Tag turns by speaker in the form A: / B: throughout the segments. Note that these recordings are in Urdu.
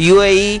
A: UAE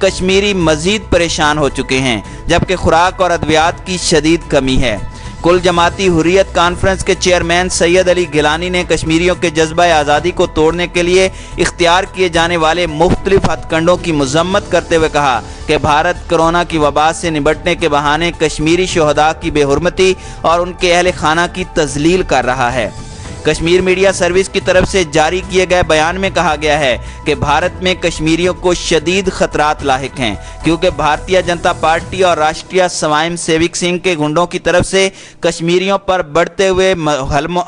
A: کشمیری مزید پریشان ہو چکے ہیں، جبکہ خوراک اور ادویات کی شدید کمی ہے۔ کل جماعتی حریت کانفرنس کے چیئرمین سید علی گیلانی نے کشمیریوں کے جذبہ آزادی کو توڑنے کے لیے اختیار کیے جانے والے مختلف ہتھ کنڈوں کی مذمت کرتے ہوئے کہا کہ بھارت کرونا کی وبا سے نمٹنے کے بہانے کشمیری شہداء کی بے حرمتی اور ان کے اہل خانہ کی تذلیل کر رہا ہے۔ کشمیر میڈیا سروس کی طرف سے جاری کیے گئے بیان میں کہا گیا ہے کہ بھارت میں کشمیریوں کو شدید خطرات لاحق ہیں، کیونکہ بھارتیہ جنتا پارٹی اور راشٹریہ سوائم سیوک سنگھ کے گنڈوں کی طرف سے کشمیریوں پر بڑھتے ہوئے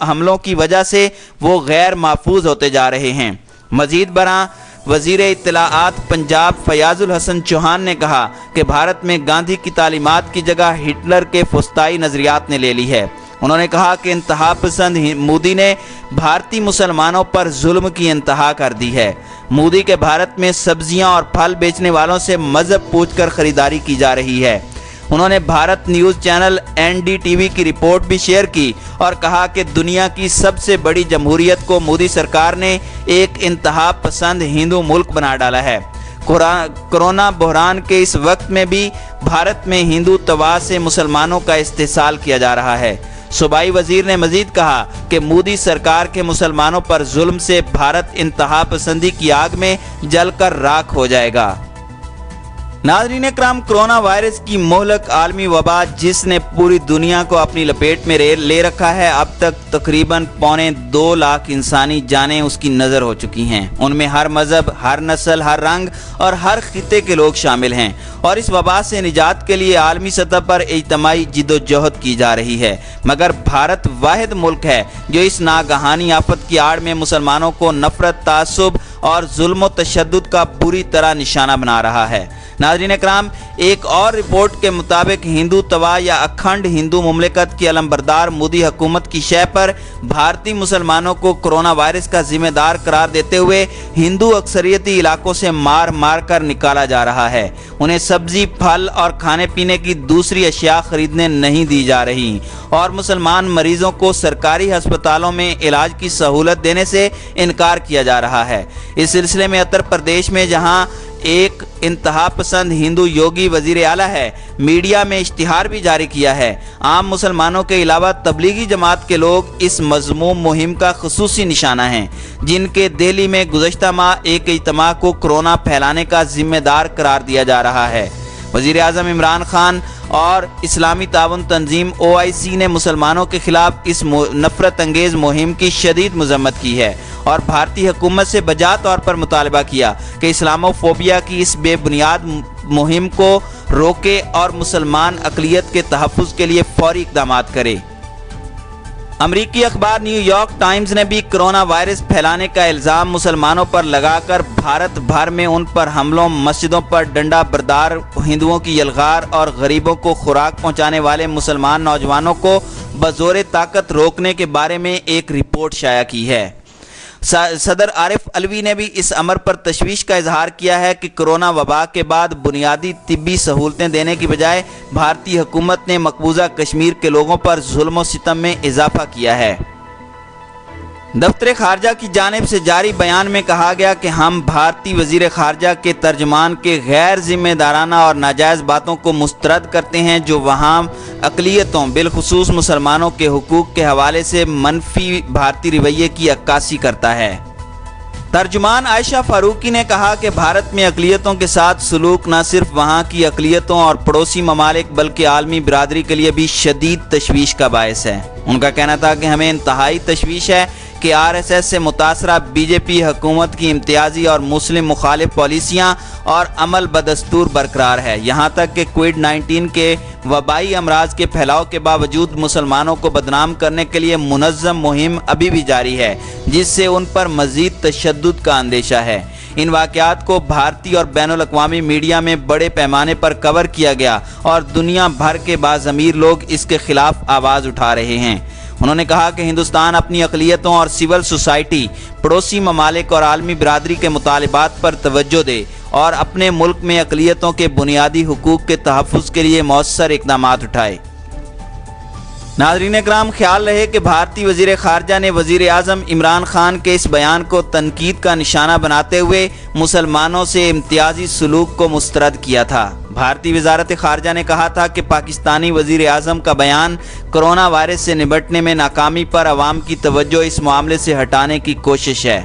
A: حملوں کی وجہ سے وہ غیر محفوظ ہوتے جا رہے ہیں۔ مزید برآں وزیر اطلاعات پنجاب فیاض الحسن چوہان نے کہا کہ بھارت میں گاندھی کی تعلیمات کی جگہ ہٹلر کے فسطائی نظریات نے لے لی ہے۔ انہوں نے کہا کہ انتہا پسند مودی نے بھارتی مسلمانوں پر ظلم کی انتہا کر دی ہے۔ مودی کے بھارت میں سبزیاں اور پھل بیچنے والوں سے مذہب پوچھ کر خریداری کی جا رہی ہے۔ انہوں نے بھارت نیوز چینل NDTV کی رپورٹ بھی شیئر کی اور کہا کہ دنیا کی سب سے بڑی جمہوریت کو مودی سرکار نے ایک انتہا پسند ہندو ملک بنا ڈالا ہے۔ کورونا بحران کے اس وقت میں بھی بھارت میں ہندو توا سے مسلمانوں کا استحصال کیا جا رہا ہے۔ صوبائی وزیر نے مزید کہا کہ مودی سرکار کے مسلمانوں پر ظلم سے بھارت انتہا پسندی کی آگ میں جل کر راکھ ہو جائے گا۔ ناظرین اکرام، کرونا وائرس کی مہلک عالمی وبا جس نے پوری دنیا کو اپنی لپیٹ میں لے رکھا ہے، اب تک تقریباً 2.25 لاکھ انسانی جانیں اس کی نظر ہو چکی ہیں۔ ان میں ہر مذہب، ہر نسل، ہر رنگ اور ہر خطے کے لوگ شامل ہیں، اور اس وبا سے نجات کے لیے عالمی سطح پر اجتماعی جد و جہد کی جا رہی ہے۔ مگر بھارت واحد ملک ہے جو اس ناگہانی آفت کی آڑ میں مسلمانوں کو نفرت، تعصب اور ظلم و تشدد کا بری طرح نشانہ بنا رہا ہے۔ ناظرین اکرام، ایک اور رپورٹ کے مطابق ہندو توا یا اکھنڈ ہندو مملکت کی علمبردار مودی حکومت کی شہ پر بھارتی مسلمانوں کو کرونا وائرس کا ذمہ دار قرار دیتے ہوئے ہندو اکثریتی علاقوں سے مار مار کر نکالا جا رہا ہے۔ انہیں سبزی، پھل اور کھانے پینے کی دوسری اشیاء خریدنے نہیں دی جا رہی، اور مسلمان مریضوں کو سرکاری ہسپتالوں میں علاج کی سہولت دینے سے انکار کیا جا رہا ہے۔ اس سلسلے میں اتر پردیش میں جہاں ایک انتہا پسند ہندو یوگی وزیر اعلیٰ ہے، میڈیا میں اشتہار بھی جاری کیا ہے۔ عام مسلمانوں کے علاوہ تبلیغی جماعت کے لوگ اس مذموم مہم کا خصوصی نشانہ ہیں، جن کے دہلی میں گزشتہ ماہ ایک اجتماع کو کرونا پھیلانے کا ذمہ دار قرار دیا جا رہا ہے۔ وزیر اعظم عمران خان اور اسلامی تعاون تنظیم OIC نے مسلمانوں کے خلاف اس نفرت انگیز مہم کی شدید مذمت کی ہے اور بھارتی حکومت سے بجا طور پر مطالبہ کیا کہ اسلامو فوبیا کی اس بے بنیاد مہم کو روکے اور مسلمان اقلیت کے تحفظ کے لیے فوری اقدامات کرے۔ امریکی اخبار نیو یارک ٹائمز نے بھی کرونا وائرس پھیلانے کا الزام مسلمانوں پر لگا کر بھارت بھر میں ان پر حملوں، مسجدوں پر ڈنڈا بردار ہندوؤں کی یلغار اور غریبوں کو خوراک پہنچانے والے مسلمان نوجوانوں کو بزور طاقت روکنے کے بارے میں ایک رپورٹ شائع کی ہے۔ صدر عارف علوی نے بھی اس امر پر تشویش کا اظہار کیا ہے کہ کرونا وبا کے بعد بنیادی طبی سہولتیں دینے کی بجائے بھارتی حکومت نے مقبوضہ کشمیر کے لوگوں پر ظلم و ستم میں اضافہ کیا ہے۔ دفتر خارجہ کی جانب سے جاری بیان میں کہا گیا کہ ہم بھارتی وزیر خارجہ کے ترجمان کے غیر ذمہ دارانہ اور ناجائز باتوں کو مسترد کرتے ہیں جو وہاں اقلیتوں بالخصوص مسلمانوں کے حقوق کے حوالے سے منفی بھارتی رویے کی عکاسی کرتا ہے۔ ترجمان عائشہ فاروقی نے کہا کہ بھارت میں اقلیتوں کے ساتھ سلوک نہ صرف وہاں کی اقلیتوں اور پڑوسی ممالک بلکہ عالمی برادری کے لیے بھی شدید تشویش کا باعث ہے۔ ان کا کہنا تھا کہ ہمیں انتہائی تشویش ہے کہ RSS سے متاثرہ BJP حکومت کی امتیازی اور مسلم مخالف پالیسیاں اور عمل بدستور برقرار ہے، یہاں تک کہ کووڈ-19 کے وبائی امراض کے پھیلاؤ کے باوجود مسلمانوں کو بدنام کرنے کے لیے منظم مہم ابھی بھی جاری ہے، جس سے ان پر مزید تشدد کا اندیشہ ہے۔ ان واقعات کو بھارتی اور بین الاقوامی میڈیا میں بڑے پیمانے پر کور کیا گیا اور دنیا بھر کے باضمیر لوگ اس کے خلاف آواز اٹھا رہے ہیں۔ انہوں نے کہا کہ ہندوستان اپنی اقلیتوں اور سول سوسائٹی، پڑوسی ممالک اور عالمی برادری کے مطالبات پر توجہ دے اور اپنے ملک میں اقلیتوں کے بنیادی حقوق کے تحفظ کے لیے مؤثر اقدامات اٹھائے۔ ناظرین اکرام، خیال رہے کہ بھارتی وزیر خارجہ نے وزیر اعظم عمران خان کے اس بیان کو تنقید کا نشانہ بناتے ہوئے مسلمانوں سے امتیازی سلوک کو مسترد کیا تھا۔ بھارتی وزارت خارجہ نے کہا تھا کہ پاکستانی وزیر اعظم کا بیان کرونا وائرس سے نمٹنے میں ناکامی پر عوام کی توجہ اس معاملے سے ہٹانے کی کوشش ہے۔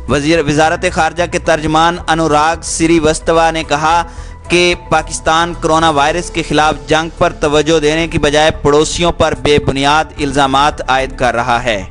A: وزارت خارجہ کے ترجمان انوراگ سری وستوا نے کہا کہ پاکستان کرونا وائرس کے خلاف جنگ پر توجہ دینے کی بجائے پڑوسیوں پر بے بنیاد الزامات عائد کر رہا ہے۔